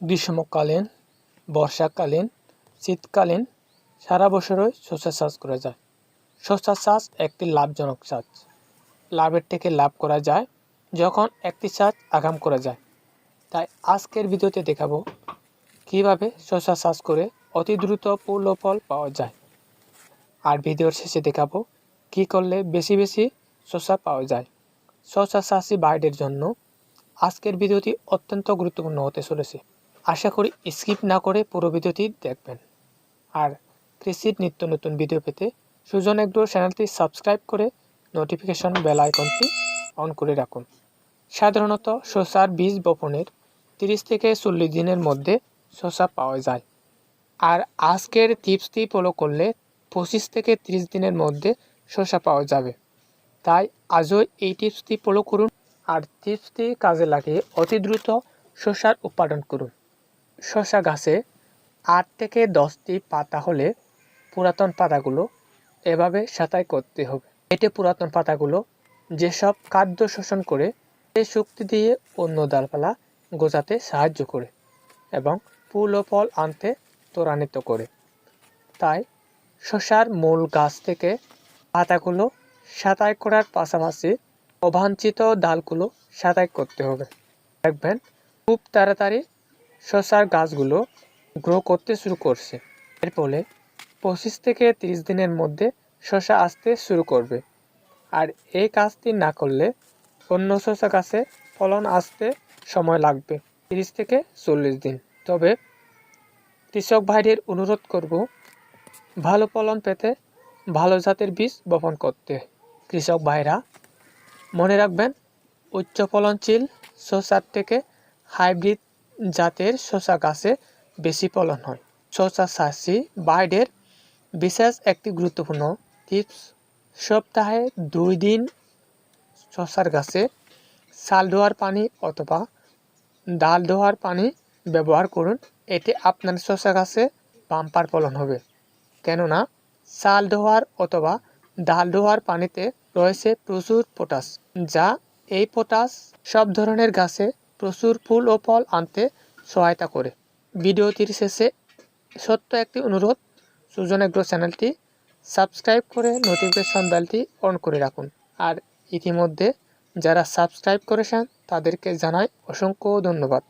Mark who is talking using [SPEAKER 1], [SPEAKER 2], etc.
[SPEAKER 1] গ্রীষ্মকালীন, বর্ষাকালীন, শীতকালীন সারা বছরই শসা চাষ করা যায়। শসা চাষ একটি লাভজনক চাষ। লাভের থেকে লাভ করা যায় যখন একটি চাষ আগাম করা যায়। তাই আজকের ভিডিওতে দেখাবো কিভাবে শসা চাষ করে অতি দ্রুত ফুল ও ফল পাওয়া যায়। আর ভিডিওর শেষে দেখাবো কি করলে বেশি বেশি শসা পাওয়া যায়। শসা চাষি ভাইদের জন্য আজকের ভিডিওটি অত্যন্ত গুরুত্বপূর্ণ হতে চলেছে। আশা করি স্কিপ না করে পুরো ভিডিওটি দেখবেন। আর কৃষির নিত্য নতুন ভিডিও পেতে সুজন এগ্রো চ্যানেলটি সাবস্ক্রাইব করে নোটিফিকেশন বেল আইকনটি অন করে রাখুন। সাধারণত শসার বীজ বপনের 30 থেকে 40 দিনের মধ্যে শসা পাওয়া যায়। আর আজকের টিপসটি ফলো করলে 25 থেকে 30 দিনের মধ্যে শসা পাওয়া যাবে। তাই আজই এই টিপসটি ফলো করুন আর টিপসটি কাজে লাগিয়ে অতি দ্রুত শসার উৎপাদন করুন। শসা গাছে 8 থেকে 10টি পাতা হলে পুরাতন পাতাগুলো এভাবে ছাঁটাই করতে হবে। এতে পুরাতন পাতাগুলো যেসব খাদ্য শোষণ করে সেই শক্তি দিয়ে অন্য ডালপালা গজাতে সাহায্য করে এবং ফুল ও ফল আনতে ত্বরান্বিত করে। তাই শসার মূল গাছ থেকে পাতাগুলো ছাঁটাই করার পাশাপাশি অবাঞ্ছিত ডালগুলো ছাঁটাই করতে হবে। দেখবেন খুব তাড়াতাড়ি শসার গাছগুলো গ্রো করতে শুরু করছে। এর ফলে 25 থেকে 30 দিনের মধ্যে শসা আসতে শুরু করবে। আর এই কাজটি না করলে অন্য শসা গাছে ফলন আসতে সময় লাগবে 30 থেকে 40 দিন। তবে কৃষক ভাইদের অনুরোধ করব ভালো ফলন পেতে ভালো জাতের বীজ বপন করতে। কৃষক ভাইরা মনে রাখবেন উচ্চ ফলনশীল শসার থেকে হাইব্রিড জাতের শসা গাছে বেশি ফলন হয়। শসা চাষি ভাইদের বিশেষ একটি গুরুত্বপূর্ণ টিপস, সপ্তাহে 2 দিন শসার গাছে ছাল ধোয়ার পানি অথবা ডাল ধোয়ার পানি ব্যবহার করুন। এতে আপনার শসা গাছে বাম্পার ফলন হবে। কেননা ছাল ধোয়ার অথবা ডাল ধোয়ার পানিতে রয়েছে প্রচুর পটাশ, যা এই পটাশ সব ধরনের গাছে প্রচুর ফুল ও ফল আনতে সহায়তা করে। ভিডিওটির শেষে ছোট্ট একটি অনুরোধ, সুজন এগ্রো চ্যানেলটি সাবস্ক্রাইব করে নোটিফিকেশন বেলটি অন করে রাখুন। আর ইতিমধ্যে যারা সাবস্ক্রাইব করেছেন তাদেরকে জানাই অসংখ্য ধন্যবাদ।